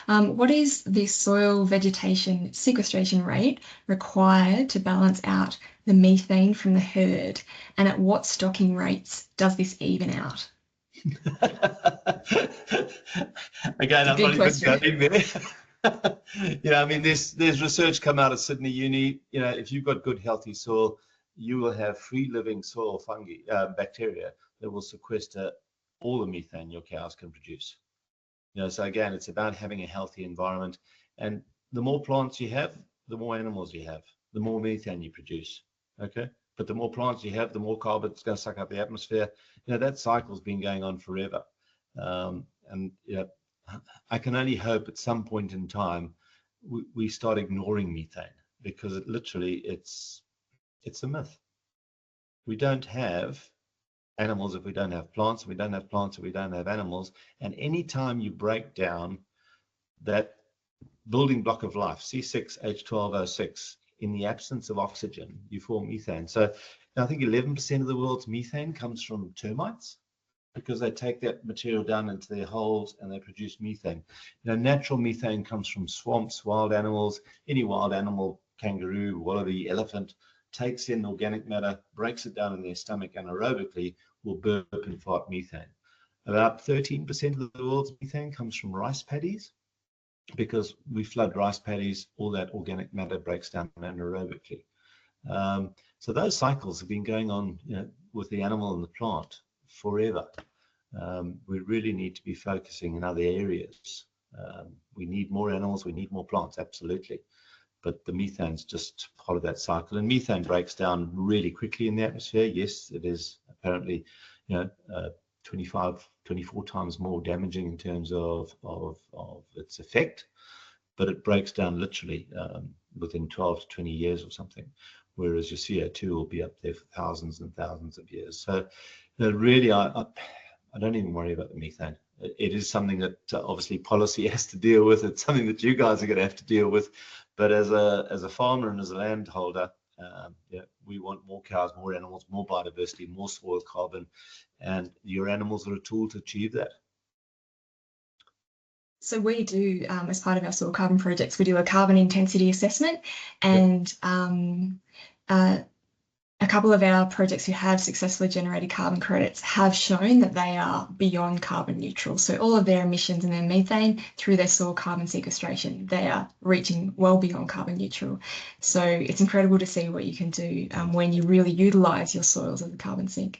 What is the soil vegetation sequestration rate required to balance out the methane from the herd? And at what stocking rates does this even out? Again, I'm Big not even question. going there. I mean, there's research come out of Sydney Uni. If you've got good, healthy soil, you will have free-living soil fungi, bacteria that will sequester all the methane your cows can produce. So again, it's about having a healthy environment, and the more plants you have, the more animals you have, the more methane you produce. Okay, but the more plants you have, the more carbon it's going to suck up the atmosphere. That cycle's been going on forever, and I can only hope at some point in time we start ignoring methane, because it's a myth. We don't have animals if we don't have plants, and we don't have plants if we don't have animals. And anytime you break down that building block of life, C6H12O6, in the absence of oxygen, you form methane. So I think 11% of the world's methane comes from termites, because they take that material down into their holes and they produce methane. Natural methane comes from swamps, wild animals. Any wild animal, kangaroo, wallaby, elephant, takes in organic matter, breaks it down in their stomach, and aerobically will burp and fart methane. About 13% of the world's methane comes from rice paddies, because we flood rice paddies, all that organic matter breaks down anaerobically. So those cycles have been going on, with the animal and the plant forever. We really need to be focusing in other areas. We need more animals, we need more plants, absolutely. But the methane's just part of that cycle. And methane breaks down really quickly in the atmosphere. Yes, it is apparently, 24 times more damaging in terms of its effect, but it breaks down literally within 12 to 20 years or something, whereas your CO2 will be up there for thousands and thousands of years. So really, I don't even worry about the methane. It is something that obviously policy has to deal with. It's something that you guys are going to have to deal with. But as a farmer and as a landholder, we want more cows, more animals, more biodiversity, more soil carbon, and your animals are a tool to achieve that. So we do, as part of our soil carbon projects, we do a carbon intensity assessment, and a couple of our projects who have successfully generated carbon credits have shown that they are beyond carbon neutral. So all of their emissions and their methane through their soil carbon sequestration, they are reaching well beyond carbon neutral. So it's incredible to see what you can do when you really utilise your soils as a carbon sink.